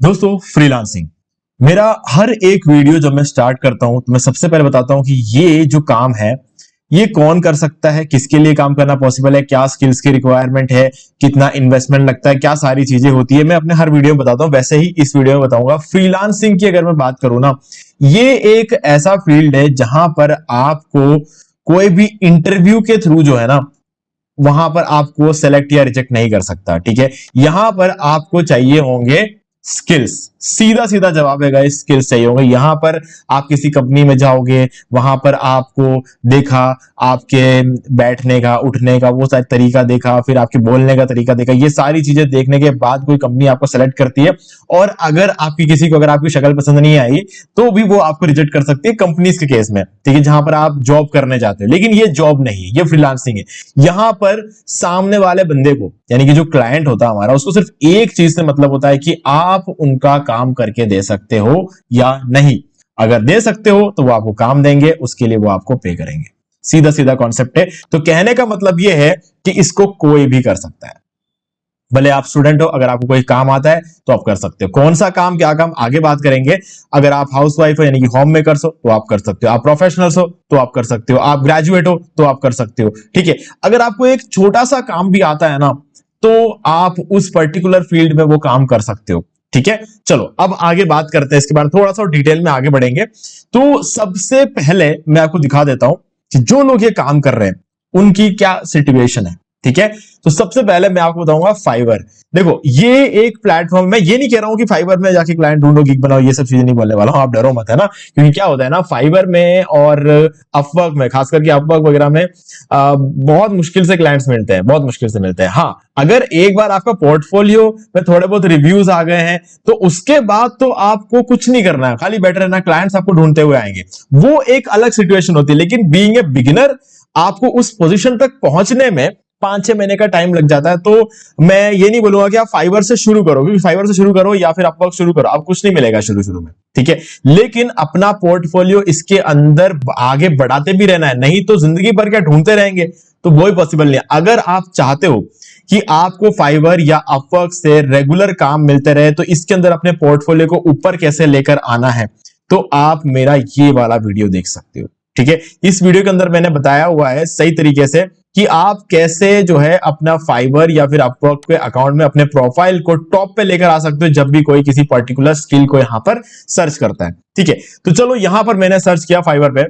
दोस्तों, फ्रीलांसिंग मेरा हर एक वीडियो जब मैं स्टार्ट करता हूं तो मैं सबसे पहले बताता हूं कि ये जो काम है ये कौन कर सकता है, किसके लिए काम करना पॉसिबल है, क्या स्किल्स की रिक्वायरमेंट है, कितना इन्वेस्टमेंट लगता है, क्या सारी चीजें होती है। मैं अपने हर वीडियो में बताता हूं, वैसे ही इस वीडियो में बताऊंगा। फ्रीलांसिंग की अगर मैं बात करूं ना, ये एक ऐसा फील्ड है जहां पर आपको कोई भी इंटरव्यू के थ्रू जो है ना, वहां पर आपको सेलेक्ट या रिजेक्ट नहीं कर सकता। ठीक है, यहां पर आपको चाहिए होंगे स्किल्स। सीधा सीधा जवाब है गाइस, स्किल्स चाहिए होंगे। यहां पर आप किसी कंपनी में जाओगे, वहां पर आपको देखा, आपके बैठने का, उठने का वो सारा तरीका देखा, फिर आपके बोलने का तरीका देखा, ये सारी चीजें देखने के बाद कोई कंपनी आपको सेलेक्ट करती है। और अगर आपकी किसी को अगर आपकी शक्ल पसंद नहीं आई तो भी वो आपको रिजेक्ट कर सकती है कंपनीज के केस में। ठीक है, जहां पर आप जॉब करने जाते हो। लेकिन ये जॉब नहीं है, ये फ्रीलांसिंग है। यहां पर सामने वाले बंदे को, यानी कि जो क्लाइंट होता है हमारा, उसको सिर्फ एक चीज से मतलब होता है कि आप उनका काम करके दे सकते हो या नहीं। अगर दे सकते हो तो वो आपको काम देंगे, उसके लिए वो आपको पे करेंगे। सीधा सीधा कॉन्सेप्ट है। तो कहने का मतलब ये है कि इसको कोई भी कर सकता है। भले आप स्टूडेंट हो, अगर आपको कोई काम आता है तो आप कर सकते हो। कौन सा काम, क्या काम, आगे बात करेंगे। अगर आप हाउसवाइफ हो यानी कि होम मेकर्स हो तो आप कर सकते हो, आप प्रोफेशनल्स हो तो आप कर सकते हो, आप ग्रेजुएट हो तो आप कर सकते हो। ठीक है, अगर आपको एक छोटा सा काम भी आता है ना तो आप उस पर्टिकुलर फील्ड में वो काम कर सकते हो। ठीक है, चलो अब आगे बात करते हैं इसके बारे में, थोड़ा सा डिटेल में आगे बढ़ेंगे। तो सबसे पहले मैं आपको दिखा देता हूं कि जो लोग ये काम कर रहे हैं उनकी क्या सिचुएशन है। ठीक है, तो सबसे पहले मैं आपको बताऊंगा फाइवर। देखो, ये एक प्लेटफॉर्म, मैं ये नहीं कह रहा हूं कि फाइवर में जाके क्लाइंट ढूंढो, गिग बनाओ, ये सब चीजें नहीं बोलने वाला हूं, आप डरो मत, है ना। क्योंकि क्या होता है ना, फाइवर में और अपवर्क में, खास करके अपवर्क वगैरह में बहुत मुश्किल से क्लाइंट्स मिलते हैं, बहुत मुश्किल से मिलते हैं। हाँ, अगर एक बार आपका पोर्टफोलियो में थोड़े बहुत रिव्यूज आ गए हैं तो उसके बाद तो आपको कुछ नहीं करना है, खाली बैठे रहना, क्लाइंट्स आपको ढूंढते हुए आएंगे। वो एक अलग सिचुएशन होती है। लेकिन बीइंग ए बिगिनर, आपको उस पोजीशन तक पहुंचने में 5-6 महीने का टाइम लग जाता है। तो मैं ये नहीं बोलूंगा कि आप फाइवर से शुरू करो, क्योंकि फाइवर से शुरू करो या फिर अपवर्क शुरू करो, आपको कुछ नहीं मिलेगा शुरू शुरू में। ठीक है, लेकिन अपना पोर्टफोलियो इसके अंदर आगे बढ़ाते भी रहना है, नहीं तो जिंदगी भर क्या ढूंढते रहेंगे, तो वो ही पॉसिबल नहीं है। अगर आप चाहते हो कि आपको फाइवर या अपवर्क से रेगुलर काम मिलते रहे, तो इसके अंदर अपने पोर्टफोलियो को ऊपर कैसे लेकर आना है, तो आप मेरा ये वाला वीडियो देख सकते हो। ठीक है, इस वीडियो के अंदर मैंने बताया हुआ है सही तरीके से कि आप कैसे जो है अपना फाइवर या फिर अपवर्क के अकाउंट में अपने प्रोफाइल को टॉप पे लेकर आ सकते हो जब भी कोई किसी पर्टिकुलर स्किल को यहां पर सर्च करता है। ठीक है, तो चलो यहां पर मैंने सर्च किया फाइवर पे,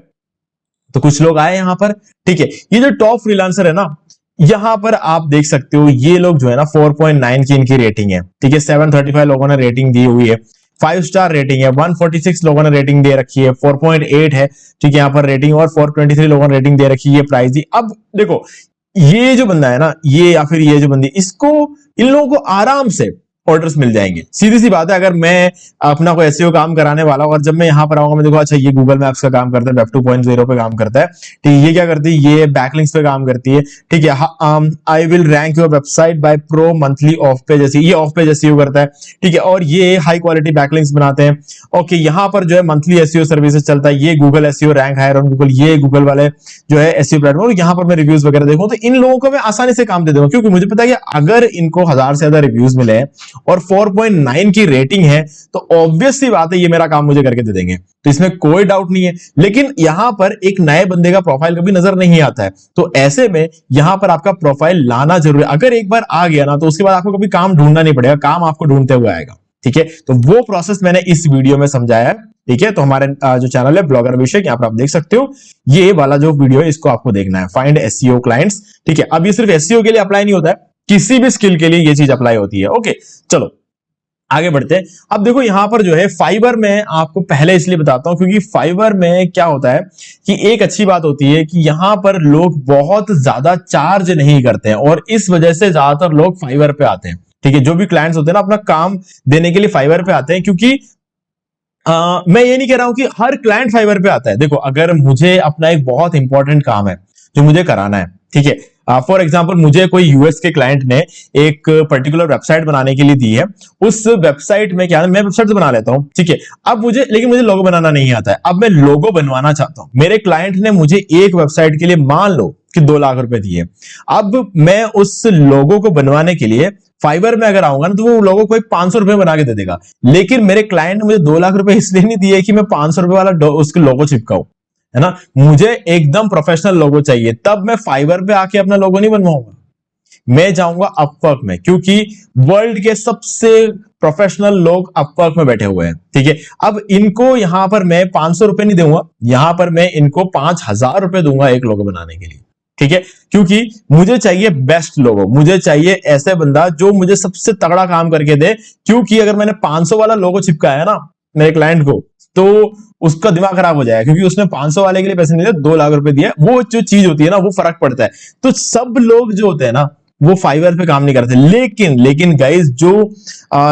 तो कुछ लोग आए यहां पर। ठीक है, ये जो टॉप फ्रीलांसर है ना, यहां पर आप देख सकते हो ये लोग जो है ना 4.9 की इनकी रेटिंग है। ठीक है, 735 लोगों ने रेटिंग दी हुई है, 5 स्टार रेटिंग है, 146 लोगों ने रेटिंग दे रखी है, 4.8 है। ठीक है, यहां पर रेटिंग, और 423 लोगों ने रेटिंग दे रखी है, ये प्राइस दी। अब देखो, ये जो बंदा है ना, ये या फिर ये जो बंदी, इसको, इन लोगों को आराम से ऑर्डर्स मिल जाएंगे। सीधी सी बात है, अगर मैं अपना कोई एसईओ काम कराने वाला हूं और जब मैं यहां पर आऊंगा, मैं देखो अच्छा ये गूगल मैप्स का काम करता है, वेब 2.0 पे काम करता है। ठीक है, ये क्या करती है, ये बैकलिंक्स पे काम करती है। ठीक है, I will rank your website bye pro monthly of page, ये ऑफ पेज एसईओ करता है। ठीक है, और ये हाई क्वालिटी बैकलिंक्स बनाते हैं। ओके, यहां पर जो है मंथली एसईओ सर्विसेज चलता है, ये Google SEO rank higher on Google, ये गूगल वाले जो है एसईओ प्लेटफॉर्म। यहां पर मैं रिव्यूज वगैरह देखूं तो इन लोगों को मैं आसानी से काम दे दूंगा, क्योंकि मुझे पता है कि अगर इनको 1000 से ज्यादा रिव्यूज मिले और 4.9 की रेटिंग है तो ऑब्वियस सी बात है ये मेरा काम मुझे करके दे देंगे, तो इसमें कोई डाउट नहीं है। लेकिन यहां पर एक नए बंदे का प्रोफाइल कभी नजर नहीं आता है, तो ऐसे में यहां पर आपका प्रोफाइल लाना जरूरी है। अगर एक बार आ गया ना तो उसके बाद आपको कभी काम ढूंढना नहीं पड़ेगा, काम आपको ढूंढते हुए आएगा। ठीक है, तो वो प्रोसेस मैंने इस वीडियो में समझाया है। ठीक है, तो हमारे जो चैनल है ब्लॉगर अभिषेक, यहां पर आप देख सकते हो, ये वाला जो वीडियो है इसको आपको देखना है, फाइंड एसईओ क्लाइंट्स। ठीक है, अब ये सिर्फ एसईओ के लिए अप्लाई नहीं होता है, किसी भी स्किल के लिए ये चीज अप्लाई होती है। ओके, चलो आगे बढ़ते हैं। अब देखो यहां पर जो है फाइवर में, आपको पहले इसलिए बताता हूं क्योंकि फाइवर में क्या होता है कि एक अच्छी बात होती है कि यहां पर लोग बहुत ज्यादा चार्ज नहीं करते हैं, और इस वजह से ज्यादातर लोग फाइवर पे आते हैं। ठीक है, जो भी क्लाइंट्स होते हैं ना, अपना काम देने के लिए फाइवर पे आते हैं। क्योंकि मैं ये नहीं कह रहा हूं कि हर क्लाइंट फाइवर पे आता है। देखो, अगर मुझे अपना एक बहुत इंपॉर्टेंट काम है जो मुझे कराना है, ठीक है, फॉर एग्जाम्पल मुझे कोई यूएस के क्लाइंट ने एक पर्टिकुलर वेबसाइट बनाने के लिए दी है, उस वेबसाइट में क्या है, मैं वेबसाइट बना लेता हूं। ठीक है, अब मुझे, लेकिन मुझे लोगो बनाना नहीं आता है। अब मैं लोगो बनवाना चाहता हूं, मेरे क्लाइंट ने मुझे एक वेबसाइट के लिए मान लो कि 2 लाख रुपए दिए। अब मैं उस लोगो को बनवाने के लिए फाइवर में अगर आऊंगा ना तो वो लोगों को एक 500 रुपए बना के दे देगा, लेकिन मेरे क्लाइंट ने मुझे 2 लाख रुपए इसलिए नहीं दिए कि मैं 500 रुपए वाला उसके लोगो चिपकाऊं, है ना। मुझे एकदम प्रोफेशनल लोगो चाहिए, तब मैं फाइवर पे आके अपना लोगो नहीं बनवाऊंगा, मैं जाऊंगा अपवर्क में, क्योंकि वर्ल्ड के सबसे प्रोफेशनल लोग अपवर्क में बैठे हुए हैं, ठीक है। अब इनको यहां पर मैं 500 रुपए नहीं दूंगा, यहां पर मैं इनको 5000 रुपए दूंगा एक लोगो बनाने के लिए, ठीक है। क्योंकि मुझे चाहिए बेस्ट लोगो, मुझे चाहिए ऐसे बंदा जो मुझे सबसे तगड़ा काम करके दे, क्योंकि अगर मैंने 500 वाला लोगो चिपकाया ना मेरे क्लाइंट को तो उसका दिमाग खराब हो जाएगा, क्योंकि उसने 500 वाले के लिए पैसे नहीं दिए, 2 लाख रुपए दिए, वो जो चीज होती है ना वो फर्क पड़ता है। तो सब लोग जो होते हैं ना वो फाइवर पे काम नहीं करते, लेकिन गाइस जो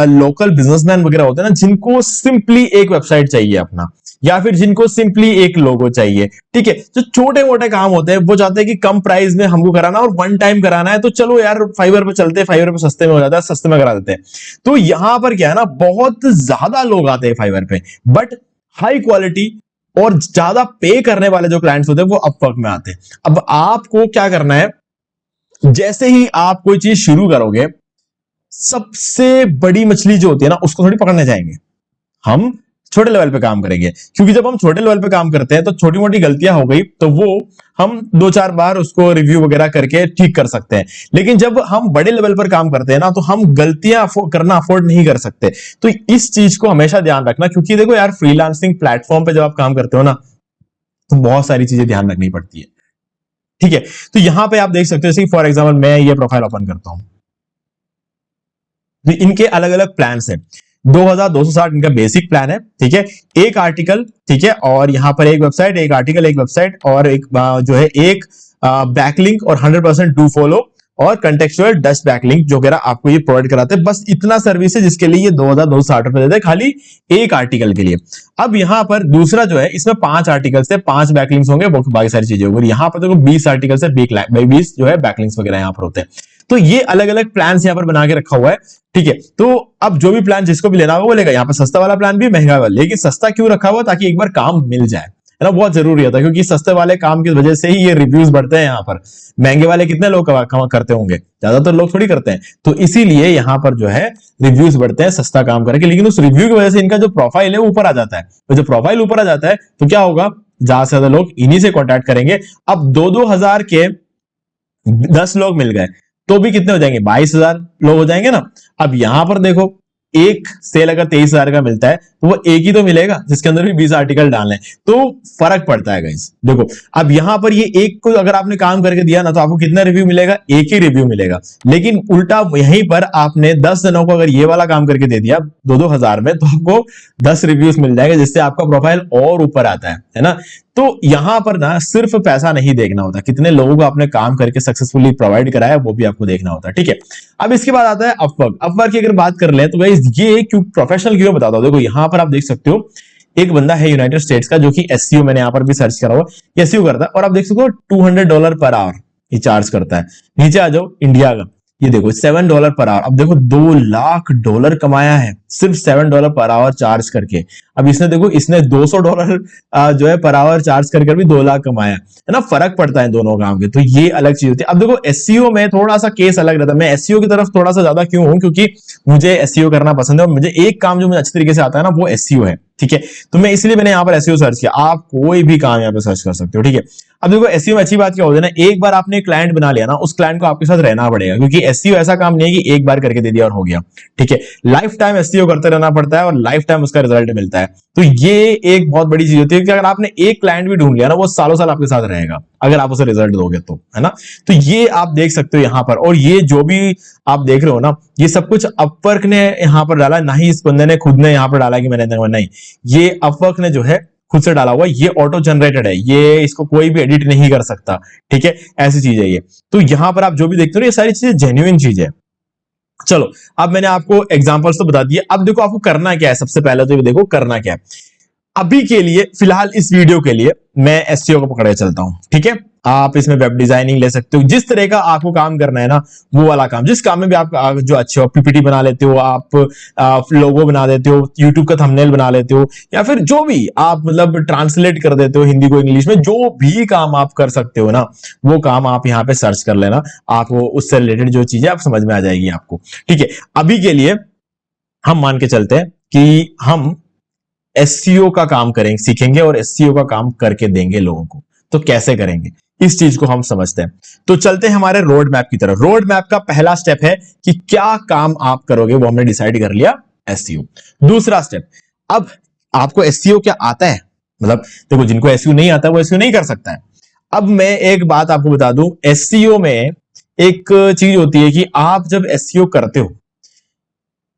लोकल बिजनेसमैन वगैरह होते हैं ना, जिनको सिंपली एक वेबसाइट चाहिए अपना, या फिर जिनको सिंपली एक लोगो चाहिए, ठीक है, जो छोटे मोटे काम होते हैं, वो चाहते हैं कि कम प्राइस में हमको कराना और वन टाइम कराना है, तो चलो यार फाइवर पे चलते हैं, फाइवर पे सस्ते में हो जाता है, सस्ते में करा देते हैं। तो यहां पर क्या है ना, बहुत ज्यादा लोग आते हैं फाइवर पे, बट हाई क्वालिटी और ज्यादा पे करने वाले जो क्लाइंट्स होते हैं वो अपवर्क में आते हैं। अब आपको क्या करना है, जैसे ही आप कोई चीज शुरू करोगे, सबसे बड़ी मछली जो होती है ना उसको थोड़ी पकड़ने जाएंगे, हम छोटे लेवल पे काम करेंगे, क्योंकि जब हम छोटे लेवल पे काम करते हैं तो छोटी मोटी गलतियां हो गई तो वो हम 2-4 बार उसको रिव्यू वगैरह करके ठीक कर सकते हैं। लेकिन जब हम बड़े लेवल पर काम करते हैं ना तो हम गलतियां करना अफोर्ड नहीं कर सकते। तो इस चीज को हमेशा ध्यान रखना, क्योंकि देखो यार फ्रीलांसिंग प्लेटफॉर्म पे जब आप काम करते हो ना तो बहुत सारी चीजें ध्यान रखनी पड़ती है, ठीक है। तो यहां पे आप देख सकते हो, फॉर एग्जाम्पल मैं ये प्रोफाइल ओपन करता हूं, तो इनके अलग अलग प्लान है। 2260 इनका बेसिक प्लान है, ठीक है, एक आर्टिकल, ठीक है, और यहां पर एक वेबसाइट, एक आर्टिकल, एक वेबसाइट, और एक जो है एक बैकलिंक और 100% डू फॉलो और कंटेक्चुअल डस्ट बैकलिंक जो वगैरह आपको ये प्रोवाइड कराते हैं। बस इतना सर्विस है जिसके लिए ये 2260 रुपए देते हैं खाली एक आर्टिकल के लिए। अब यहां पर दूसरा जो है, इसमें 5 आर्टिकल से 5 बैकलिंक्स होंगे, बाकी सारी चीजें होंगी। यहां पर देखो 20 आर्टिकल से 20 जो है बैकलिंक्स वगैरह यहां पर होते हैं। तो ये अलग अलग प्लान यहां पर बना के रखा हुआ है, ठीक है। तो अब जो भी प्लान जिसको भी लेना होगा वो लेगा। यहाँ पर सस्ता वाला प्लान भी, महंगा वाला, लेकिन सस्ता क्यों रखा हुआ, ताकि एक बार काम मिल जाए, है ना, बहुत जरूरी होता है, क्योंकि सस्ते वाले काम की वजह से ही ये रिव्यूज बढ़ते हैं। यहाँ पर महंगे वाले कितने लोग करते होंगे, ज्यादातर लोग थोड़ी करते हैं, तो इसीलिए यहाँ पर जो है रिव्यूज बढ़ते हैं सस्ता काम करके। लेकिन उस रिव्यू की वजह से इनका जो प्रोफाइल है ऊपर आ जाता है, तो जब प्रोफाइल ऊपर आ जाता है तो क्या होगा, ज्यादा से ज्यादा लोग इन्हीं से कॉन्टैक्ट करेंगे। अब 2-2 हजार के 10 लोग मिल गए तो भी कितने हो जाएंगे, 22,000 लोग हो जाएंगे ना। अब यहां पर देखो एक सेल अगर 23,000 का मिलता है तो वो एक ही तो मिलेगा जिसके अंदर भी 20 आर्टिकल डालने, तो फर्क पड़ता है गाइस। देखो अब यहां पर ये एक को अगर आपने काम करके दिया ना तो आपको कितना रिव्यू मिलेगा, एक ही रिव्यू मिलेगा। लेकिन उल्टा यहीं पर आपने 10 जनों को अगर ये वाला काम करके दे दिया 2-2 हजार में, तो आपको 10 रिव्यूज मिल जाएंगे, जिससे आपका प्रोफाइल और ऊपर आता है ना। तो यहां पर ना सिर्फ पैसा नहीं देखना होता, कितने लोगों को आपने काम करके सक्सेसफुली प्रोवाइड कराया वो भी आपको देखना होता है, ठीक है। अब इसके बाद आता है अपवर्क। अपवर्क की अगर बात कर ले तो गाइस ये क्यों प्रोफेशनल क्यों बताता हूं, देखो यहां पर आप देख सकते हो एक बंदा है यूनाइटेड स्टेट्स का, जो कि एसईओ, मैंने यहां पर भी सर्च करा हुआ, एसईओ करता है, और आप देख सकते हो $200 पर आवर ये चार्ज करता है। नीचे आ जाओ इंडिया का, ये देखो $7 पर आवर। अब देखो $2 लाख कमाया है सिर्फ $7 पर आवर चार्ज करके। अब इसने देखो, इसने $200 जो है पर आवर चार्ज करके भी 2 लाख कमाया, है ना। फर्क पड़ता है दोनों काम के, तो ये अलग चीज होती है। अब देखो एसईओ में थोड़ा सा केस अलग रहता है। मैं एसईओ की तरफ थोड़ा सा ज्यादा क्यों हूं, क्योंकि मुझे एसईओ करना पसंद है, और मुझे एक काम जो मुझे अच्छी तरीके से आता है ना वो एसईओ है, ठीक है। तो मैं इसलिए मैंने यहाँ पर एसईओ सर्च किया। आप कोई भी काम यहाँ पे सर्च कर सकते हो, ठीक है। अब देखो एसईओ में अच्छी बात क्या होती है ना, एक बार आपने क्लाइंट बना लिया ना, उस क्लाइंट को आपके साथ रहना पड़ेगा, क्योंकि एसईओ ऐसा काम नहीं है कि एक बार करके दे दिया और हो गया, ठीक है। लाइफ टाइम एसईओ करते रहना पड़ता है और लाइफ टाइम उसका रिजल्ट मिलता है। तो ये एक बहुत बड़ी चीज होती है कि अगर आपने एक क्लाइंट भी ढूंढ लिया ना, वो सालों साल आपके साथ रहेगा अगर आप उसे रिजल्ट दोगे तो, है ना। तो ये आप देख सकते हो यहाँ पर, और ये जो भी आप देख रहे हो ना, ये सब कुछ अपवर्क ने यहाँ पर डाला, ना ही इस बंदे ने खुद ने यहाँ पर डाला कि मैंने, नहीं, ये अपवर्क ने जो है खुद से डाला हुआ, ये ऑटो जनरेटेड है, ये इसको कोई भी एडिट नहीं कर सकता, ठीक है, ऐसी चीज है ये। तो यहां पर आप जो भी देखते हो ये सारी चीजें जेन्युइन चीज है। चलो अब मैंने आपको एग्जांपल्स तो बता दिए, अब देखो आपको करना क्या है। सबसे पहले तो ये देखो करना क्या है। अभी के लिए फिलहाल इस वीडियो के लिए मैं एसईओ को पकड़े चलता हूं, ठीक है। आप इसमें वेब डिजाइनिंग ले सकते हो, जिस तरह का आपको काम करना है ना वो वाला काम, जिस काम में भी आप जो अच्छे हो, पीपीटी बना लेते हो आप लोगो बना देते हो, यूट्यूब का थंबनेल बना लेते हो, या फिर जो भी आप मतलब ट्रांसलेट कर देते हो हिंदी को इंग्लिश में, जो भी काम आप कर सकते हो ना वो काम आप यहाँ पे सर्च कर लेना, आप उससे रिलेटेड जो चीजें आप समझ में आ जाएगी आपको। ठीक है, अभी के लिए हम मान के चलते हैं कि हम एससीओ का काम करेंगे, सीखेंगे और एससीओ का काम करके देंगे लोगों को। तो कैसे करेंगे इस चीज को हम समझते हैं। तो चलते हैं हमारे रोड मैप की तरफ। रोड मैप का पहला स्टेप है कि क्या काम आप करोगे, वो हमने डिसाइड कर लिया, एससीओ। दूसरा स्टेप, अब आपको एससीओ क्या आता है, मतलब देखो जिनको एससीओ नहीं आता वो एससीओ नहीं कर सकता है। अब मैं एक बात आपको बता दूं, एससीओ में एक चीज होती है कि आप जब एससीओ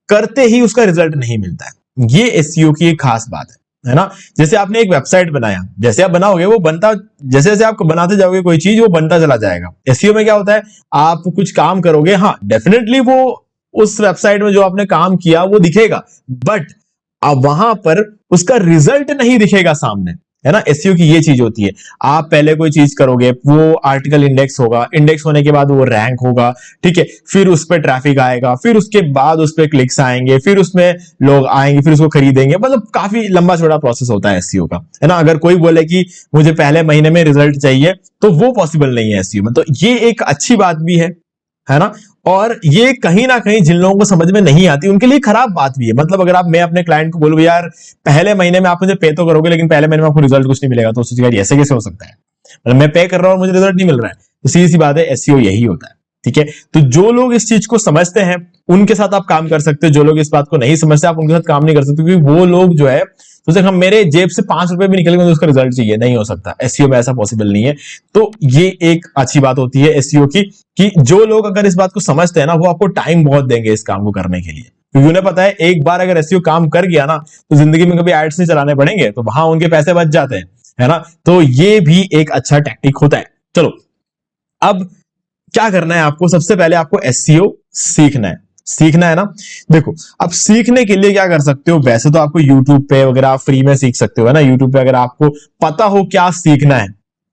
करते ही उसका रिजल्ट नहीं मिलता है। ये एसईओ की एक खास बात है ना। जैसे आपने एक वेबसाइट बनाया, जैसे आप बनाओगे वो बनता, जैसे जैसे आप बनाते जाओगे कोई चीज वो बनता चला जाएगा। एसईओ में क्या होता है, आप कुछ काम करोगे, हाँ डेफिनेटली वो उस वेबसाइट में जो आपने काम किया वो दिखेगा, बट अब वहां पर उसका रिजल्ट नहीं दिखेगा सामने, है ना। एसईओ की ये चीज होती है, आप पहले कोई चीज करोगे, वो आर्टिकल इंडेक्स होगा, इंडेक्स होने के बाद वो रैंक होगा, ठीक है, फिर उस पर ट्रैफिक आएगा, फिर उसके बाद उस पर क्लिक्स आएंगे, फिर उसमें लोग आएंगे, फिर उसको खरीदेंगे, मतलब काफी लंबा चौड़ा प्रोसेस होता है एसईओ का, है ना। अगर कोई बोले कि मुझे पहले महीने में रिजल्ट चाहिए तो वो पॉसिबल नहीं है एसईओ में। तो ये एक अच्छी बात भी है ना। और ये कहीं ना कहीं जिन लोगों को समझ में नहीं आती उनके लिए खराब बात भी है। मतलब अगर आप, मैं अपने क्लाइंट को बोलूं यार पहले महीने में आप मुझे पे तो करोगे लेकिन पहले महीने में आपको रिजल्ट कुछ नहीं मिलेगा, तो सोचिएगा ऐसे कैसे हो सकता है, मतलब मैं पे कर रहा हूं और मुझे रिजल्ट नहीं मिल रहा है। तो सीधी सी बात है, एसईओ यही होता है। ठीक है, तो जो लोग इस चीज को समझते हैं उनके साथ आप काम कर सकते हो, जो लोग इस बात को नहीं समझते आप उनके साथ काम नहीं कर सकते, क्योंकि वो लोग जो है तो हम मेरे जेब से 5 रुपए भी निकल गए तो उसका रिजल्ट चाहिए, नहीं हो सकता, एसईओ में ऐसा पॉसिबल नहीं है। तो ये एक अच्छी बात होती है एसईओ की, कि जो लोग अगर इस बात को समझते हैं ना वो आपको टाइम बहुत देंगे इस काम को करने के लिए, क्योंकि उन्हें पता है एक बार अगर एसईओ काम कर गया ना तो जिंदगी में कभी एड्स नहीं चलाने पड़ेंगे, तो वहां उनके पैसे बच जाते हैं, है ना। तो ये भी एक अच्छा टैक्टिक होता है। चलो अब क्या करना है आपको, सबसे पहले आपको एसईओ सीखना है ना। देखो अब सीखने के लिए क्या कर सकते हो, वैसे तो आपको यूट्यूब पे वगैरह आप फ्री में सीख सकते हो, है ना। यूट्यूब पे अगर आपको पता हो क्या सीखना है,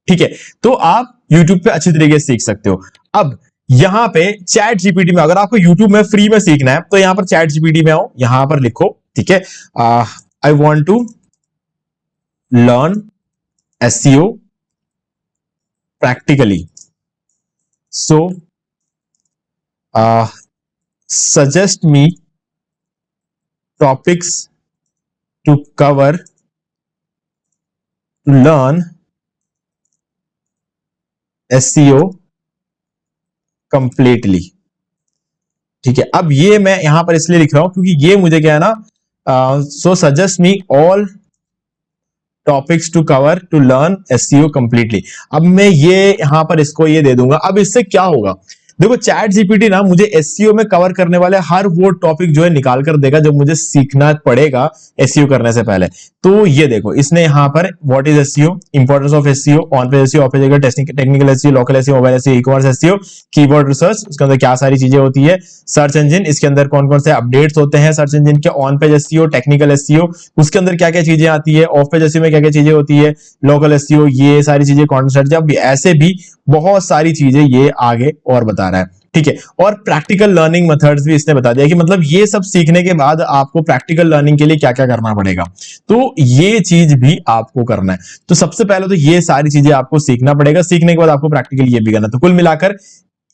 ठीक है, तो आप यूट्यूब पे अच्छी तरीके से सीख सकते हो। अब यहां पे चैट जीपीटी में, अगर आपको यूट्यूब में फ्री में सीखना है तो यहां पर चैट जीपीटी में आओ, यहां पर लिखो, ठीक है, I want to learn SEO practically, so suggest me topics to cover to learn SEO completely। ठीक है, अब ये मैं यहां पर इसलिए लिख रहा हूं क्योंकि ये मुझे क्या है ना, so suggest me all topics to cover to learn SEO completely. अब मैं ये यहां पर इसको ये दे दूंगा। अब इससे क्या होगा, देखो चैट जीपीटी ना मुझे एसईओ में कवर करने वाले हर वो टॉपिक जो है निकाल कर देगा जो मुझे सीखना पड़ेगा एसईओ करने से पहले। तो ये देखो इसने यहां पर what is SEO, importance of SEO, on page SEO, of page technical SEO, local SEO, mobile SEO, e commerce SEO, keyword research, उसके अंदर क्या सारी चीजें होती है, सर्च इंजन, इसके अंदर कौन कौन से अपडेट्स होते हैं सर्च इंजन के, on page SEO, technical SEO, उसके अंदर क्या क्या चीजें आती है, ऑफ पेज एसईओ में क्या क्या चीजें होती है, लोकल एसईओ, ये सारी चीजें, कंटेंट स्ट्रेटजी, अब ऐसे भी बहुत सारी चीजें ये आगे और बता रहा है। ठीक है, और प्रैक्टिकल लर्निंग मेथड्स भी इसने बता दिया कि मतलब ये सब सीखने के बाद आपको प्रैक्टिकल लर्निंग के लिए क्या क्या करना पड़ेगा, तो ये चीज भी आपको करना है। तो सबसे पहले तो ये सारी चीजें आपको सीखना पड़ेगा, सीखने के बाद आपको प्रैक्टिकल ये भी करना है। तो कुल मिलाकर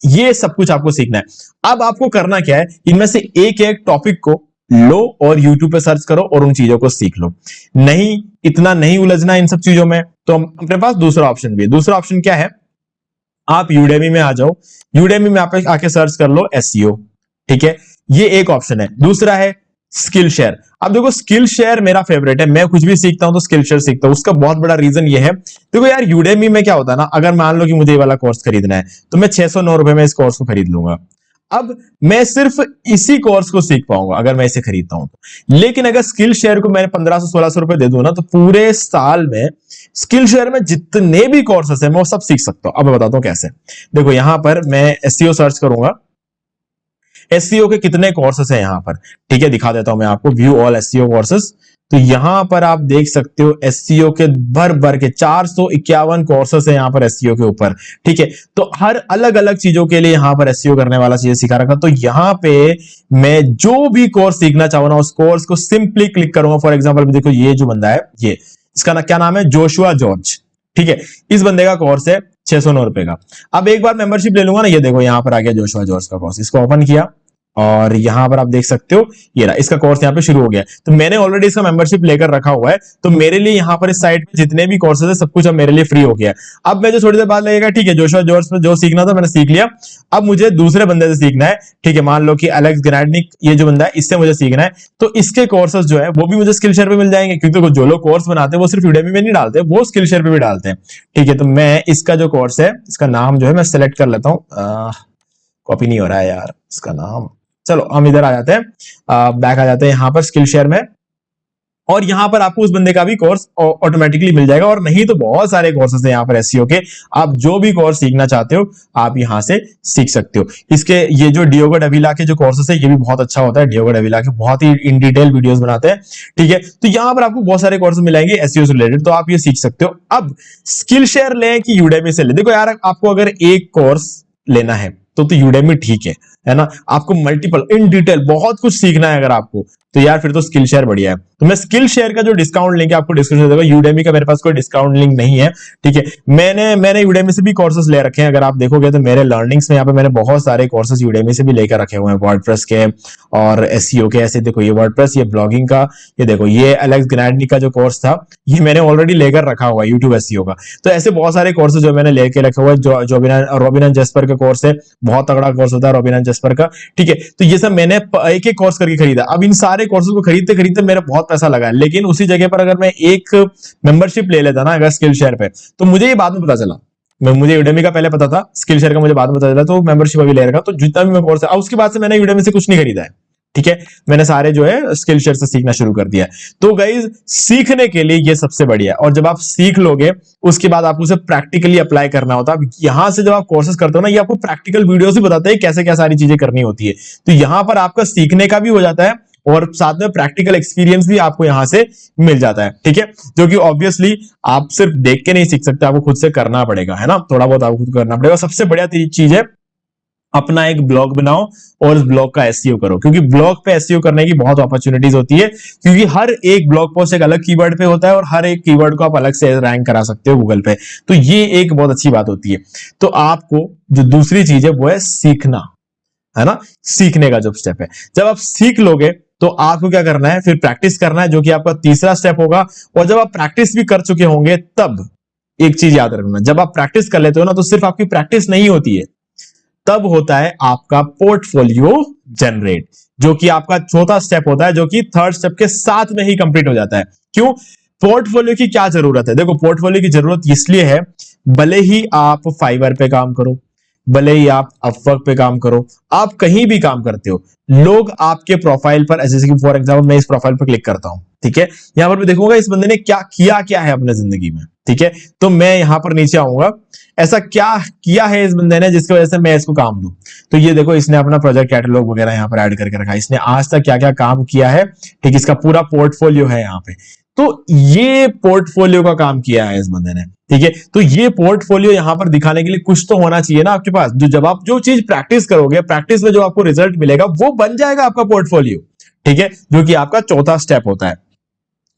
ये सब कुछ आपको सीखना है। अब आपको करना क्या है, इनमें से एक एक टॉपिक को लो और यूट्यूब पे सर्च करो और उन चीजों को सीख लो। नहीं, इतना नहीं उलझना इन सब चीजों में, तो अपने पास दूसरा ऑप्शन भी है। दूसरा ऑप्शन क्या है, आप यूडेमी में आ जाओ, यूडेमी में आप आके सर्च कर लो एसईओ, ठीक है, ये एक ऑप्शन है। दूसरा है स्किल शेयर। अब देखो स्किल शेयर मेरा फेवरेट है, मैं कुछ भी सीखता हूं तो स्किल शेयर सीखता हूं। उसका बहुत बड़ा रीजन ये है, देखो यार यूडेमी में क्या होता है ना, अगर मान लो कि मुझे ये वाला कोर्स खरीदना है तो मैं 609 रुपए में इस कोर्स को खरीद लूंगा। अब मैं सिर्फ इसी कोर्स को सीख पाऊंगा अगर मैं इसे खरीदता हूं तो। लेकिन अगर स्किल शेयर को मैंने 1500-1600 रुपए दे दूं ना, तो पूरे साल में स्किल शेयर में जितने भी कोर्सेस है मैं वो सब सीख सकता हूं। अब मैं बताता हूं कैसे। देखो यहां पर मैं एसईओ सर्च करूंगा, एसईओ के कितने कोर्सेस हैं यहां पर, ठीक है, दिखा देता हूं मैं आपको, व्यू ऑल एसईओ कोर्सेस। तो यहां पर आप देख सकते हो एसईओ के भर भर के 451 कोर्सेस है यहाँ पर एसईओ के ऊपर। ठीक है, तो हर अलग अलग चीजों के लिए यहाँ पर एसईओ करने वाला चीजें सिखा रखा। तो यहाँ पे मैं जो भी कोर्स सीखना चाहूँ ना, उस कोर्स को सिंपली क्लिक करूंगा। फॉर एग्जाम्पल देखो, ये जो बंदा है, ये इसका ना क्या नाम है, जोशुआ जॉर्ज। ठीक है, इस बंदे का कोर्स है 609 रुपए का। अब एक बार मेंबरशिप ले लूंगा ना, ये देखो यहाँ पर आ गया जोशुआ जॉर्ज का कोर्स। इसको ओपन किया और यहां पर आप देख सकते हो ये रहा, इसका कोर्स यहाँ पे शुरू हो गया। तो मैंने ऑलरेडी इसका मेंबरशिप लेकर रखा हुआ है, तो मेरे लिए यहाँ पर इस साइट पे जितने भी कोर्सेज है सब कुछ अब मेरे लिए फ्री हो गया है। अब मैं जो थोड़ी देर बाद लगेगा, ठीक है, जोशुआ जॉर्ज में जो सीखना था मैंने सीख लिया, अब मुझे दूसरे बंदे से सीखना है। ठीक है, मान लो कि एलेक्स ग्रैडनिक ये जो बंदा है, इससे मुझे सीखना है, तो इसके कोर्सेज जो है वो भी मुझे स्किल शेयर पे मिल जाएंगे, क्योंकि जो लोग कोर्स बनाते हैं वो सिर्फ यूडेमी में नहीं डालते, वो स्किल शेयर पे भी डालते हैं। ठीक है, तो मैं इसका जो कोर्स है, इसका नाम जो है मैं सेलेक्ट कर लेता हूँ। कॉपी नहीं हो रहा है यार इसका नाम। चलो हम इधर आ जाते हैं, बैक आ जाते हैं यहाँ पर स्किल शेयर में, और यहाँ पर आपको उस बंदे का भी कोर्स ऑटोमेटिकली मिल जाएगा। और नहीं तो बहुत सारे कोर्सेस हैं यहाँ पर एसईओ के, आप जो भी कोर्स सीखना चाहते हो आप यहाँ से सीख सकते हो। इसके ये जो डियोगो डेविला के जो कोर्सेस है, ये भी बहुत अच्छा होता है। डियोगो डेविला के बहुत ही इन डिटेल वीडियोस बनाते हैं। ठीक है, तो यहाँ पर आपको बहुत सारे कोर्स मिलेंगे एसईओ से रिलेटेड, तो आप ये सीख सकते हो। अब स्किल शेयर लें कि यूडेमी से ले, देखो यार, आपको अगर एक कोर्स लेना है तो यूडेमी ठीक है ना। आपको मल्टीपल इन डिटेल बहुत कुछ सीखना है अगर आपको, तो यार फिर तो स्किल शेयर बढ़िया है। तो मैं स्किल शेयर का जो डिस्काउंट लिंक है आपको डिस्क्रिप्शन में देगा। यूडेमी का मेरे पास कोई डिस्काउंट लिंक नहीं है। ठीक है, मैंने यूडेमी से भी कोर्सेज ले रखे हैं। अगर आप देखोगे तो मेरे लर्निंग्स में यहाँ पे मैंने बहुत सारे कोर्सेज यूडेमी से भी लेकर रखे हुए हैं, वर्डप्रेस के और एसईओ के। ऐसे देखो, ये वर्डप्रेस, ये ब्लॉगिंग का, ये देखो ये एलेक्स ग्रैडनिक का जो कोर्स था, ये मैंने ऑलरेडी लेकर रखा हुआ है यूट्यूब एसईओ का। तो ऐसे बहुत सारे कोर्सेज जो मैंने लेके रखे हुए हैं। रॉबिन जेस्पर का कोर्स है, बहुत तगड़ा कोर्स होता है रॉबिन जेस्पर का। ठीक है, तो ये सब मैंने एक एक कोर्स करके खरीदा। अब इन सारे कोर्सेज को खरीदते खरीदते मेरा बहुत पैसा लगा है, लेकिन उसी जगह पर अगर मैं एक मेंबरशिप ले लेता ना अगर स्किल शेयर पे, तो मुझे ये बाद में पता चला। मुझे यूडेमी का पहले पता था, स्किल शेयर का मुझे बाद में पता चला, तो मेंबरशिप अभी ले रखा। तो जितना भी मैं कोर्स है, उसके बाद से मैंने यूडेमी से कुछ नहीं खरीदा है। ठीक है, मैंने सारे जो है स्किल शेयर से सीखना शुरू कर दिया है। तो गाइज, सीखने के लिए ये सबसे बढ़िया है। और जब आप सीख लोगे उसके बाद आपको उसे प्रैक्टिकली अप्लाई करना होता है। यहां से जब आप कोर्सेज करते हो ना, ये आपको प्रैक्टिकल वीडियोस भी बताते हैं कैसे क्या सारी चीजें करनी होती है। तो यहां पर आपका सीखने का भी हो जाता है और साथ में प्रैक्टिकल एक्सपीरियंस भी आपको यहां से मिल जाता है। ठीक है, जो कि ऑब्वियसली आप सिर्फ देख के नहीं सीख सकते, आपको खुद से करना पड़ेगा, है ना। थोड़ा बहुत आपको खुद करना पड़ेगा। सबसे बढ़िया चीज है, अपना एक ब्लॉग बनाओ और उस ब्लॉग का एसईओ करो, क्योंकि ब्लॉग पे एसईओ करने की बहुत अपॉर्चुनिटीज होती है। क्योंकि हर एक ब्लॉग पोस्ट एक अलग कीवर्ड पे होता है और हर एक कीवर्ड को आप अलग से रैंक करा सकते हो गूगल पे। तो ये एक बहुत अच्छी बात होती है। तो आपको जो दूसरी चीज है वो है सीखना, है ना। सीखने का जो स्टेप है, जब आप सीख लोगे तो आपको क्या करना है, फिर प्रैक्टिस करना है, जो कि आपका तीसरा स्टेप होगा। और जब आप प्रैक्टिस भी कर चुके होंगे, तब एक चीज याद रखना, जब आप प्रैक्टिस कर लेते हो ना, तो सिर्फ आपकी प्रैक्टिस नहीं होती है, तब होता है आपका पोर्टफोलियो जनरेट, जो कि आपका चौथा स्टेप होता है, जो कि थर्ड स्टेप के साथ में ही कंप्लीट हो जाता है। क्यों? पोर्टफोलियो की क्या जरूरत है? देखो, पोर्टफोलियो की जरूरत इसलिए है, भले ही आप फाइवर पे काम करो, भले ही आप अपवर्क पे काम करो, आप कहीं भी काम करते हो, लोग आपके प्रोफाइल पर, जैसे कि फॉर एग्जांपल मैं इस प्रोफाइल पर क्लिक करता हूं, ठीक है, यहां पर मैं देखूंगा इस बंदे ने क्या है अपने जिंदगी में। ठीक है, तो मैं यहां पर नीचे आऊंगा, ऐसा क्या किया है इस बंदे ने जिसकी वजह से मैं इसको काम दूं। तो ये देखो, इसने अपना प्रोजेक्ट कैटलॉग वगैरह यहाँ पर ऐड करके रखा है, इसने आज तक क्या क्या काम किया है। ठीक, इसका पूरा पोर्टफोलियो है यहाँ पे। तो ये पोर्टफोलियो का काम किया है इस बंदे ने। ठीक है, तो ये पोर्टफोलियो यहां पर दिखाने के लिए कुछ तो होना चाहिए ना आपके पास। जब आप जो चीज प्रैक्टिस करोगे, प्रैक्टिस में जो आपको रिजल्ट मिलेगा, वो बन जाएगा आपका पोर्टफोलियो। ठीक है, जो कि आपका चौथा स्टेप होता है।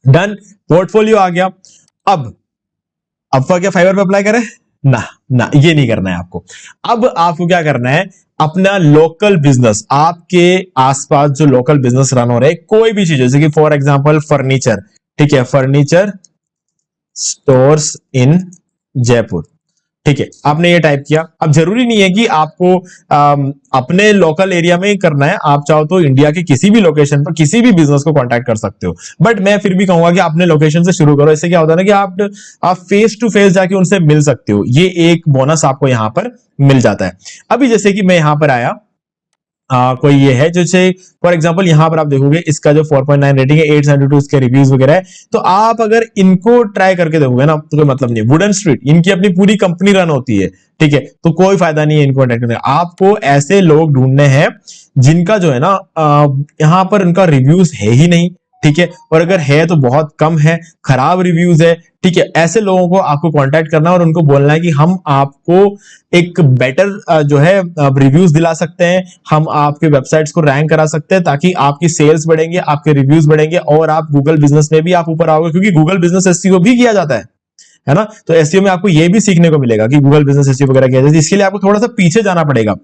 डन, पोर्टफोलियो आ गया। अब क्या फाइवर पे अप्लाई करें? ना, ये नहीं करना है आपको। अब आपको क्या करना है, अपना लोकल बिजनेस, आपके आसपास जो लोकल बिजनेस रन हो रहे हैं, कोई भी चीज, जैसे कि फॉर एग्जांपल फर्नीचर। ठीक है, फर्नीचर स्टोर्स इन जयपुर। ठीक है, आपने ये टाइप किया। अब जरूरी नहीं है कि आपको अपने लोकल एरिया में ही करना है, आप चाहो तो इंडिया के किसी भी लोकेशन पर किसी भी बिजनेस को कांटेक्ट कर सकते हो। बट मैं फिर भी कहूंगा कि अपने लोकेशन से शुरू करो। इससे क्या होता है ना कि आप फेस टू फेस जाके उनसे मिल सकते हो। ये एक बोनस आपको यहां पर मिल जाता है। अभी जैसे कि मैं यहां पर आया, कोई ये है, जैसे फॉर एग्जांपल यहां पर आप देखोगे इसका जो 4.9 रेटिंग है, 872 इसके रिव्यूज वगैरह है। तो आप अगर इनको ट्राई करके देखोगे ना, तो कोई मतलब नहीं। वुडन स्ट्रीट, इनकी अपनी पूरी कंपनी रन होती है। ठीक है, तो कोई फायदा नहीं है इनको अटैक करने का। आपको ऐसे लोग ढूंढने हैं जिनका जो है ना, यहां पर इनका रिव्यूज है ही नहीं। ठीक है, और अगर है तो बहुत कम है, खराब रिव्यूज है, ठीक है, ऐसे लोगों को आपको कांटेक्ट करना और उनको बोलना है कि हम आपको एक बेटर जो है रिव्यूज दिला सकते हैं, हम आपके वेबसाइट्स को रैंक करा सकते हैं, ताकि आपकी सेल्स बढ़ेंगे, आपके रिव्यूज बढ़ेंगे और आप गूगल बिजनेस में भी आप ऊपर आओगे, क्योंकि गूगल बिजनेस एसईओ भी किया जाता है ना। तो एसईओ में आपको ये भी सीखने को मिलेगा कि गूगल बिजनेस एसईओ वगैरह किया जाता है। इसके लिए आपको थोड़ा सा पीछे जाना पड़ेगा,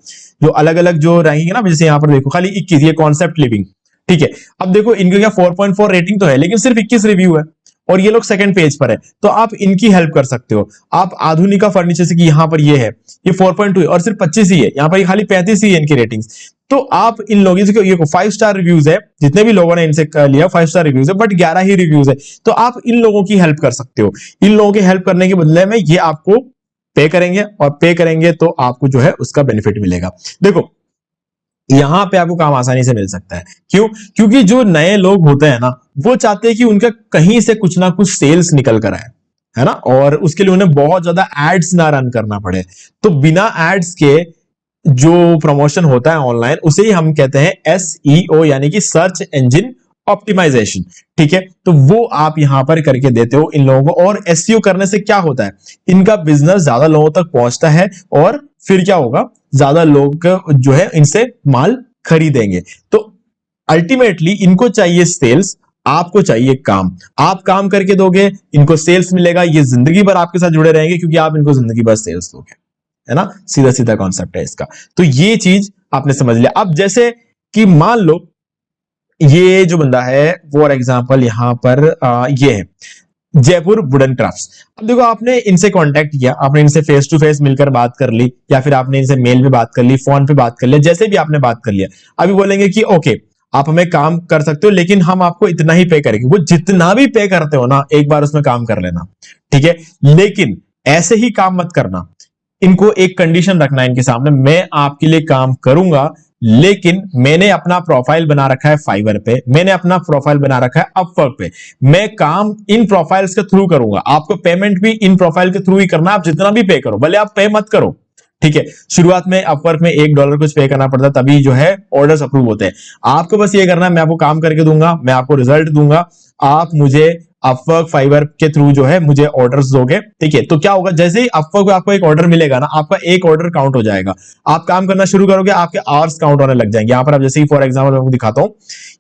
जो अलग अलग जो रैंकिंग है ना, जैसे यहाँ पर देखो खाली 21 ये कॉन्सेप्ट लिविंग, ठीक है। अब देखो इनके क्या 4.4 रेटिंग तो है, लेकिन सिर्फ 21 रिव्यू है और ये लोग सेकंड पेज पर है, तो आप इनकी हेल्प कर सकते हो। आप आधुनिका फर्नीचर से कि यहाँ पर ये है, ये 4.2 है और सिर्फ 25 ही है, यहाँ पर खाली 35 ही है इनकी रेटिंग्स। तो आप इन लोगों से, ये 5 स्टार रिव्यूज है, जितने भी लोगों ने इनसे लिया 5 स्टार रिव्यूज है, बट 11 ही रिव्यूज है, तो आप इन लोगों की हेल्प कर सकते हो। इन लोगों की हेल्प करने के बदले में ये आपको पे करेंगे, और पे करेंगे तो आपको जो है उसका बेनिफिट मिलेगा। देखो यहां पे आपको काम आसानी से मिल सकता है, क्यों? क्योंकि जो नए लोग होते हैं ना, वो चाहते हैं कि उनका कहीं से कुछ ना कुछ सेल्स निकल कर आए, है ना, और उसके लिए उन्हें बहुत ज्यादा एड्स ना रन करना पड़े। तो बिना एड्स के जो प्रमोशन होता है ऑनलाइन, उसे ही हम कहते हैं एसईओ, यानी कि सर्च इंजन ऑप्टिमाइजेशन, ठीक है। तो वो आप यहां पर करके देते हो इन लोगों को, और एसईओ करने से क्या होता है, इनका बिजनेस ज्यादा लोगों तक पहुंचता है, और फिर क्या होगा, ज्यादा लोग जो है इनसे माल खरीदेंगे। तो अल्टीमेटली इनको चाहिए सेल्स, आपको चाहिए काम। आप काम करके दोगे, इनको सेल्स मिलेगा, ये जिंदगी भर आपके साथ जुड़े रहेंगे, क्योंकि आप इनको जिंदगी भर सेल्स दोगे, है ना। सीधा सीधा कॉन्सेप्ट है इसका। तो ये चीज आपने समझ लिया। अब जैसे कि मान लो ये जो बंदा है, फॉर एग्जांपल यहां पर ये है जयपुर वुडन क्राफ्ट्स। अब देखो आपने इनसे कांटेक्ट किया, आपने इनसे फेस टू फेस मिलकर बात कर ली, या फिर आपने इनसे मेल पे बात कर ली, फोन पे बात कर लिया, जैसे भी आपने बात कर लिया। अभी बोलेंगे कि ओके आप हमें काम कर सकते हो, लेकिन हम आपको इतना ही पे करेंगे। वो जितना भी पे करते हो ना, एक बार उसमें काम कर लेना, ठीक है। लेकिन ऐसे ही काम मत करना, इनको एक कंडीशन रखना है इनके सामने, मैं आपके लिए काम करूंगा, लेकिन मैंने अपना प्रोफाइल बना रखा है फाइवर पे, मैंने अपना प्रोफाइल बना रखा है अपवर्क पे, मैं काम इन प्रोफाइल्स के थ्रू करूंगा, आपको पेमेंट भी इन प्रोफाइल के थ्रू ही करना। आप जितना भी पे करो, भले आप पे मत करो, ठीक है। शुरुआत में अपवर्क में $1 कुछ पे करना पड़ता है, तभी जो है ऑर्डर्स अप्रूव होते हैं। आपको बस ये करना है, मैं आपको काम करके दूंगा, मैं आपको रिजल्ट दूंगा, आप मुझे अपवर्क फाइवर के थ्रू जो है मुझे ऑर्डर्स दोगे, ठीक है। तो क्या होगा, जैसे ही अपवर्क आपको एक ऑर्डर मिलेगा ना, आपका एक ऑर्डर काउंट हो जाएगा, आप काम करना शुरू करोगे, आपके आवर्स काउंट होने लग जाएंगे। यहां पर आप जैसे ही फॉर एग्जांपल मैं आपको दिखाता हूं,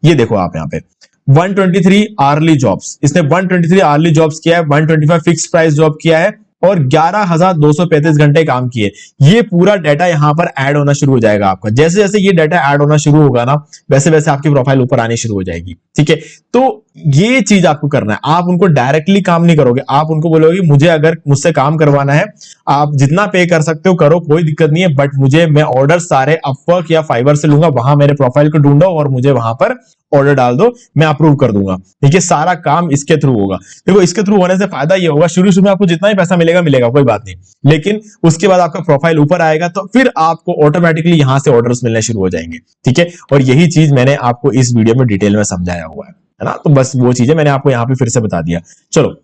ये देखो आप यहाँ पे 123 आर्ली जॉब्स, इसने 123 आर्ली जॉब्स किया है, 125 फिक्स प्राइस जॉब किया है, और 11,235 घंटे काम किए। ये पूरा डाटा यहां पर ऐड होना शुरू हो जाएगा आपका। जैसे जैसे ये डाटा ऐड होना शुरू होगा ना, वैसे वैसे आपकी प्रोफाइल ऊपर आनी शुरू हो जाएगी, ठीक है। तो ये चीज आपको करना है, आप उनको डायरेक्टली काम नहीं करोगे, आप उनको बोलोगे मुझे अगर मुझसे काम करवाना है, आप जितना पे कर सकते हो करो, कोई दिक्कत नहीं है, बट मुझे, मैं ऑर्डर सारे अपवर्क या फाइवर से लूंगा, वहां मेरे प्रोफाइल को ढूंढो और मुझे वहां पर ऑर्डर डाल दो, मैं अप्रूव कर दूंगा, ठीक है। सारा काम इसके थ्रू होगा। देखो इसके थ्रू होने से फायदा ये होगा, शुरू शुरू में आपको जितना ही पैसा मिलेगा मिलेगा, कोई बात नहीं, लेकिन उसके बाद आपका प्रोफाइल ऊपर आएगा, तो फिर आपको ऑटोमेटिकली यहां से ऑर्डर्स मिलने शुरू हो जाएंगे, ठीक है। और यही चीज मैंने आपको इस वीडियो में डिटेल में समझाया हुआ है ना। तो बस वो चीजें मैंने आपको यहां पे फिर से बता दिया। चलो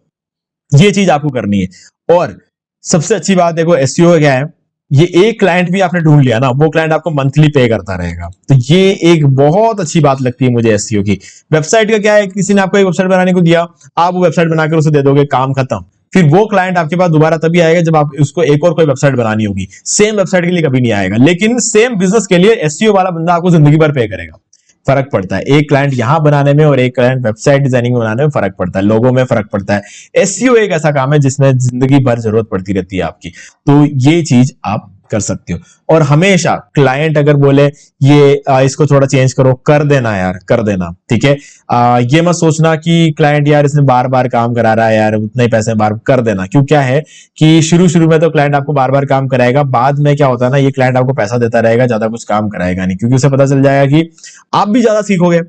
ये चीज आपको करनी है। और सबसे अच्छी बात देखो एसईओ क्या है, ये एक क्लाइंट भी आपने ढूंढ लिया ना, वो क्लाइंट आपको मंथली पे करता रहेगा। तो ये एक बहुत अच्छी बात लगती है मुझे एसईओ की। वेबसाइट का क्या है, किसी ने आपको एक वेबसाइट बनाने को दिया, आप वो वेबसाइट बनाकर उसे दे दोगे, काम खत्म। फिर वो क्लाइंट आपके पास दोबारा तभी आएगा जब आप उसको एक और कोई वेबसाइट बनानी होगी, सेम वेबसाइट के लिए कभी नहीं आएगा। लेकिन सेम बिजनेस के लिए एसईओ वाला बंदा आपको जिंदगी भर पे करेगा। फर्क पड़ता है, एक क्लाइंट यहां बनाने में और एक क्लाइंट वेबसाइट डिजाइनिंग में बनाने में फर्क पड़ता है, लोगों में फर्क पड़ता है। एसईओ एक ऐसा काम है जिसमें जिंदगी भर जरूरत पड़ती रहती है आपकी। तो ये चीज आप कर सकते हो। और हमेशा क्लाइंट अगर बोले ये इसको थोड़ा चेंज करो, कर देना यार, कर देना, ठीक है। ये मत सोचना कि क्लाइंट यार इसने बार बार काम करा रहा है यार, उतने ही पैसे बार कर देना। क्यों, क्या है कि शुरू शुरू में तो क्लाइंट आपको बार बार काम कराएगा, बाद में क्या होता है ना, ये क्लाइंट आपको पैसा देता रहेगा, ज्यादा कुछ काम कराएगा नहीं, क्योंकि उसे पता चल जाएगा कि आप भी ज्यादा सीखोगे,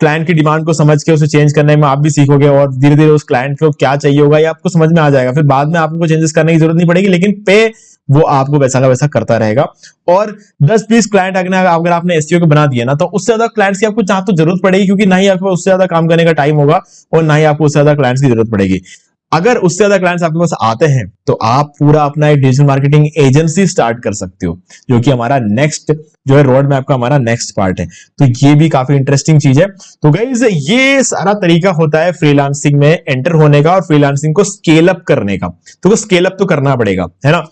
क्लाइंट की डिमांड को समझ के उसे चेंज करने में आप भी सीखोगे, और धीरे धीरे उस क्लाइंट को क्या चाहिए होगा ये आपको समझ में आ जाएगा। फिर बाद में आपको चेंजेस करने की जरूरत नहीं पड़ेगी, लेकिन पे वो आपको वैसा का वैसा करता रहेगा। और 10-20 क्लाइंट अगर आपने एसईओ को बना दिया ना, तो उससे ज्यादा क्लाइंट्स की आपको चाह तो जरूरत पड़ेगी, क्योंकि ना ही आपको उससे ज्यादा काम करने का टाइम होगा और ना ही आपको उससे ज्यादा क्लाइंट्स की जरूरत पड़ेगी। अगर उससे ज्यादा क्लाइंट्स आपके पास आते हैं तो आप पूरा अपना एक डिजिटल मार्केटिंग एजेंसी स्टार्ट कर सकते हो, जो कि हमारा नेक्स्ट जो है रोड मैप का हमारा नेक्स्ट पार्ट है। तो ये भी काफी इंटरेस्टिंग चीज है। तो गाइस ये सारा तरीका होता है फ्रीलांसिंग में एंटर होने का और फ्रीलांसिंग को स्केल अप करने का। तो स्केल अप तो करना पड़ेगा, है ना।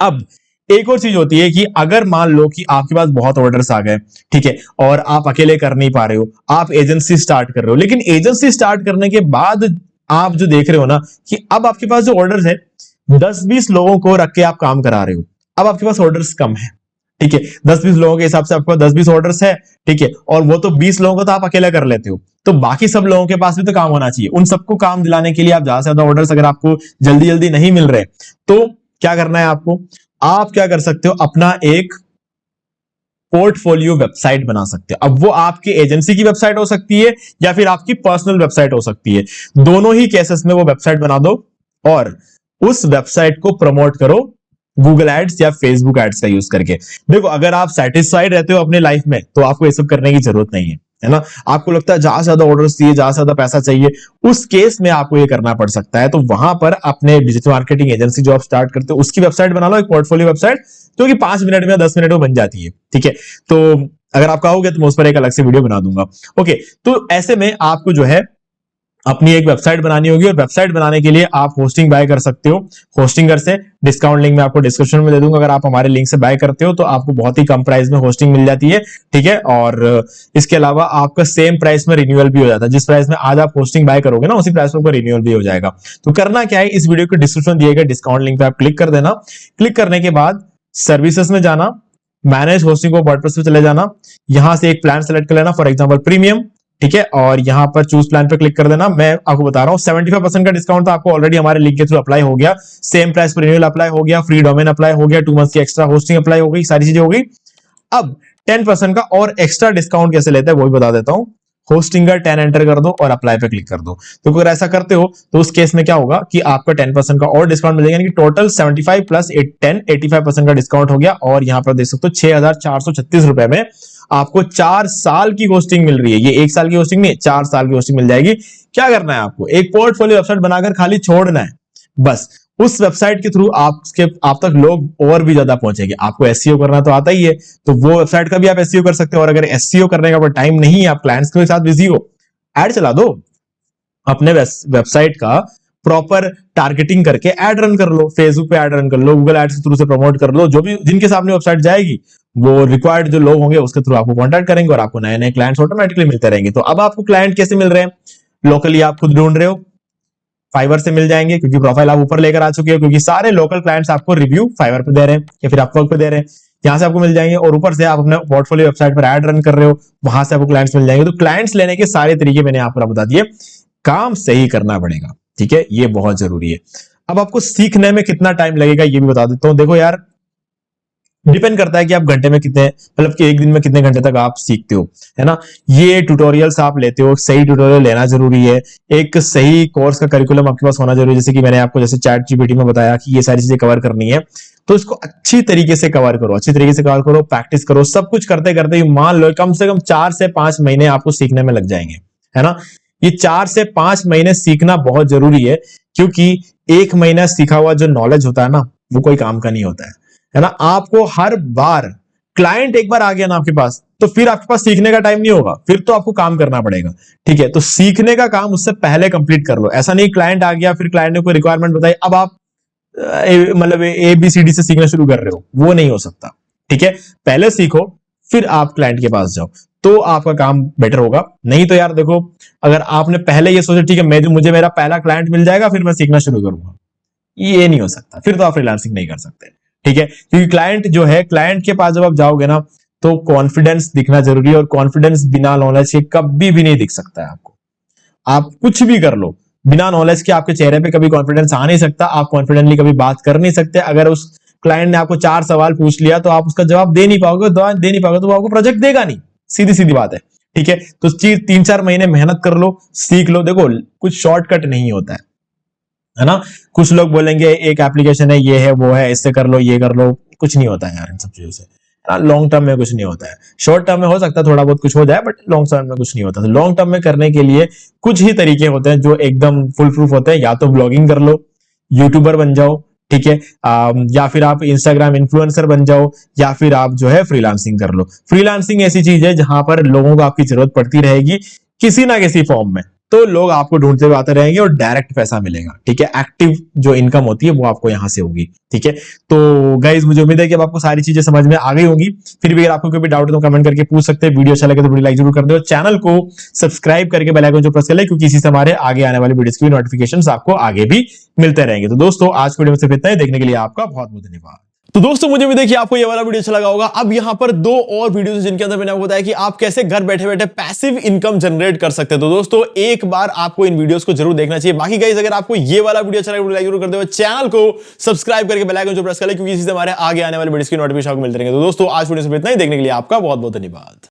अब एक और चीज होती है कि अगर मान लो कि आपके पास बहुत ऑर्डर्स आ गए, ठीक है, और आप अकेले कर नहीं पा रहे हो, आप एजेंसी स्टार्ट कर रहे हो, लेकिन एजेंसी स्टार्ट करने के बाद आप जो देख रहे हो ना कि अब आपके पास जो ऑर्डर्स है 10-20 लोगों को रख के आप काम करा रहे हो, अब आपके पास ऑर्डर्स कम है, ठीक है, 10-20 लोगों के हिसाब से आपके पास 10-20 ऑर्डर्स है, ठीक है, और वो तो 20 लोगों को तो आप अकेला कर लेते हो, तो बाकी सब लोगों के पास भी तो काम होना चाहिए। उन सबको काम दिलाने के लिए आप ज्यादा से ज्यादा ऑर्डर्स अगर आपको जल्दी जल्दी नहीं मिल रहे तो क्या करना है आपको, आप क्या कर सकते हो, अपना एक पोर्टफोलियो वेबसाइट बना सकते हो। अब वो आपकी एजेंसी की वेबसाइट हो सकती है या फिर आपकी पर्सनल वेबसाइट हो सकती है, दोनों ही केसेस में वो वेबसाइट बना दो और उस वेबसाइट को प्रमोट करो गूगल एड्स या फेसबुक एड्स का यूज करके। देखो अगर आप सेटिस्फाइड रहते हो अपने लाइफ में तो आपको ये सब करने की जरूरत नहीं है ना। आपको लगता है ज्यादा से ज्यादा ऑर्डर्स चाहिए, ज्यादा से ज्यादा पैसा चाहिए, उस केस में आपको ये करना पड़ सकता है। तो वहां पर अपने डिजिटल मार्केटिंग एजेंसी जो आप स्टार्ट करते हो उसकी वेबसाइट बना लो, एक पोर्टफोलियो वेबसाइट जो कि 5 मिनट में 10 मिनट में बन जाती है, ठीक है। तो अगर आप कहोगे तो मैं उस पर एक अलग से वीडियो बना दूंगा। ओके, तो ऐसे में आपको जो है अपनी एक वेबसाइट बनानी होगी और वेबसाइट बनाने के लिए आप होस्टिंग बाय कर सकते हो होस्टिंगर से। डिस्काउंट लिंक मैं आपको डिस्क्रिप्शन में दे दूंगा, अगर आप हमारे लिंक से बाय करते हो तो आपको बहुत ही कम प्राइस में होस्टिंग मिल जाती है, ठीक है। और इसके अलावा आपका सेम प्राइस में रिन्यूअल भी हो जाता है, जिस प्राइस में आज आप होस्टिंग बाय करोगे ना उसी प्राइस में आपका रिन्यूअल भी हो जाएगा। तो करना क्या है, इस वीडियो के डिस्क्रिप्शन दिए गए डिस्काउंट लिंक पे आप क्लिक कर देना। क्लिक करने के बाद सर्विसेज में जाना, मैनेज होस्टिंग को वर्डप्रेस पे चले जाना, यहां से एक प्लान सेलेक्ट कर लेना, फॉर एग्जांपल प्रीमियम, ठीक है, और यहां पर चूज प्लान पे क्लिक कर देना। मैं आपको बता रहा हूं 75% का डिस्काउंट तो आपको ऑलरेडी हमारे लिंक के थ्रू अप्लाई हो गया, सेम प्राइस पर रिन्यूअल अप्लाई हो गया, फ्री डोमेन अप्लाई हो गया, 2 मंथ्स की एक्स्ट्रा होस्टिंग अप्लाई हो गई, सारी चीजें हो गई। अब 10% का और एक्स्ट्रा डिस्काउंट कैसे लेता है वो भी बता देता हूं। होस्टिंगर 10 एंटर कर दो और अप्लाई पे क्लिक कर दो। तो अगर ऐसा करते हो तो उस केस में क्या होगा कि आपका 10% का और डिस्काउंट मिल जाएगा, यानी कि टोटल 75 प्लस 10 85% का डिस्काउंट हो गया। और यहां पर देख सकते हो 6,436 रुपए में आपको 4 साल की होस्टिंग मिल रही है। ये 1 साल की होस्टिंग नहीं, 4 साल की होस्टिंग मिल जाएगी। क्या करना है आपको, एक पोर्टफोलियो वेबसाइट बनाकर खाली छोड़ना है बस। उस वेबसाइट के थ्रू आप तक लोग और भी ज्यादा पहुंचेंगे। आपको एसईओ करना तो आता ही है, तो वो वेबसाइट का भी आप एसईओ कर सकते हो। और अगर एसईओ करने का टाइम नहीं है, आप क्लाइंट्स के साथ बिजी हो, ऐड चला दो अपने वेबसाइट का, प्रॉपर टारगेटिंग करके ऐड रन कर लो, फेसबुक पे ऐड रन कर लो, गूगल एड्स के थ्रू से प्रमोट कर लो। जो भी जिनके सामने वेबसाइट जाएगी वो रिक्वायर्ड जो लोग होंगे उसके थ्रू आपको कांटेक्ट करेंगे और आपको नए नए क्लाइंट्स ऑटोमेटिकली मिलते रहेंगे। तो अब आपको क्लाइंट कैसे मिल रहे हैं, लोकली आप खुद ढूंढ रहे हो, फाइवर से मिल जाएंगे क्योंकि प्रोफाइल आप ऊपर लेकर आ चुके हो, क्योंकि सारे लोकल क्लाइंट्स आपको रिव्यू फाइवर पे दे रहे हैं या फिर अपवर्क पे दे रहे हैं, यहां से आपको मिल जाएंगे। और ऊपर से आप अपने पोर्टफोलियो वेबसाइट पर ऐड रन कर रहे हो, वहां से आपको क्लाइंट्स मिल जाएंगे। तो क्लाइंट्स लेने के सारे तरीके मैंने आपको बता दिए, काम सही करना पड़ेगा, ठीक है, ये बहुत जरूरी है। अब आपको सीखने में कितना टाइम लगेगा ये भी बता देता हूं। देखो यार, डिपेंड करता है कि आप घंटे में कितने, मतलब कि एक दिन में कितने घंटे तक आप सीखते हो, है ना। ये ट्यूटोरियल्स आप लेते हो, सही ट्यूटोरियल लेना जरूरी है, एक सही कोर्स का करिकुलम आपके पास होना जरूरी है। जैसे कि मैंने आपको जैसे चैट जीपीटी में बताया कि ये सारी चीजें कवर करनी है, तो इसको अच्छी तरीके से कवर करो, अच्छी तरीके से कवर करो, प्रैक्टिस करो। सब कुछ करते करते मान लो कम से कम 4 से 5 महीने आपको सीखने में लग जाएंगे, है ना। ये 4 से 5 महीने सीखना बहुत जरूरी है, क्योंकि 1 महीना सीखा हुआ जो नॉलेज होता है ना वो कोई काम का नहीं होता है ना। आपको हर बार क्लाइंट एक बार आ गया ना आपके पास, तो फिर आपके पास सीखने का टाइम नहीं होगा, फिर तो आपको काम करना पड़ेगा, ठीक है। तो सीखने का काम उससे पहले कंप्लीट कर लो। ऐसा नहीं क्लाइंट आ गया फिर क्लाइंट ने कोई रिक्वायरमेंट बताई अब आप मतलब ABCD से सीखना शुरू कर रहे हो, वो नहीं हो सकता, ठीक है। पहले सीखो फिर आप क्लाइंट के पास जाओ, तो आपका काम बेटर होगा। नहीं तो यार देखो, अगर आपने पहले ये सोचा ठीक है मुझे मेरा पहला क्लाइंट मिल जाएगा फिर मैं सीखना शुरू करूंगा, ये नहीं हो सकता, फिर तो आप फ्रीलांसिंग नहीं कर सकते, ठीक है। क्योंकि क्लाइंट जो है, क्लाइंट के पास जब आप जाओगे ना तो कॉन्फिडेंस दिखना जरूरी है, और कॉन्फिडेंस बिना नॉलेज के कभी भी नहीं दिख सकता है आपको। आप कुछ भी कर लो, बिना नॉलेज के आपके चेहरे पे कभी कॉन्फिडेंस आ नहीं सकता, आप कॉन्फिडेंटली कभी बात कर नहीं सकते। अगर उस क्लाइंट ने आपको 4 सवाल पूछ लिया तो आप उसका जवाब दे नहीं पाओगे, तो वो आपको प्रोजेक्ट देगा नहीं, सीधी सीधी बात है, ठीक है। तो 3-4 महीने मेहनत कर लो, सीख लो। देखो कुछ शॉर्टकट नहीं होता है ना। कुछ लोग बोलेंगे एक एप्लीकेशन है, ये है वो है, इससे कर लो ये कर लो, कुछ नहीं होता है यार इन सब चीजों से, लॉन्ग टर्म में कुछ नहीं होता है। शॉर्ट टर्म में हो सकता है थोड़ा बहुत कुछ हो जाए, बट लॉन्ग टर्म में कुछ नहीं होता। तो लॉन्ग टर्म में करने के लिए कुछ ही तरीके होते हैं जो एकदम फुल प्रूफ होते हैं। या तो ब्लॉगिंग कर लो, यूट्यूबर बन जाओ, ठीक है, या फिर आप इंस्टाग्राम इन्फ्लुएंसर बन जाओ, या फिर आप जो है फ्रीलांसिंग कर लो। फ्रीलांसिंग ऐसी चीज है जहां पर लोगों को आपकी जरूरत पड़ती रहेगी किसी ना किसी फॉर्म में, तो लोग आपको ढूंढते हुए आते रहेंगे और डायरेक्ट पैसा मिलेगा, ठीक है। एक्टिव जो इनकम होती है वो आपको यहां से होगी, ठीक है। तो गाइज मुझे उम्मीद है कि अब आपको सारी चीजें समझ में आ गई होंगी। फिर भी अगर आपको कोई भी डाउट है तो कमेंट करके पूछ सकते हैं। वीडियो अच्छा लगे तो वीडियो लाइक जरूर कर दो, चैनल को सब्सक्राइब करके बेल आइकन जो प्रेस कर ले, क्योंकि इसी से हमारे आगे आने वाली वीडियोस की नोटिफिकेशंस आपको आगे भी मिलते रहेंगे। तो दोस्तों आज की वीडियो में सिर्फ इतना ही। देखने के लिए आपका बहुत बहुत धन्यवाद। तो दोस्तों मुझे उम्मीद है कि आपको ये वाला वीडियो अच्छा लगा होगा। अब यहां पर 2 और वीडियोस हैं जिनके अंदर मैंने आपको बताया कि आप कैसे घर बैठे बैठे पैसिव इनकम जनरेट कर सकते हैं। तो दोस्तों एक बार आपको इन वीडियोस को जरूर देखना चाहिए। बाकी गाइस अगर आपको ये वाला वीडियो अच्छा लगा लाइक जरूर कर दो, चैनल को सब्सक्राइब करके बेल आइकन जो प्रेस कर ले, क्योंकि इससे हमारे आगे आने वाले वीडियोस की नोटिफिकेशन आपको मिलते रहेंगे। तो दोस्तों आज वीडियो में इतना ही। देखने के लिए आपका बहुत बहुत धन्यवाद।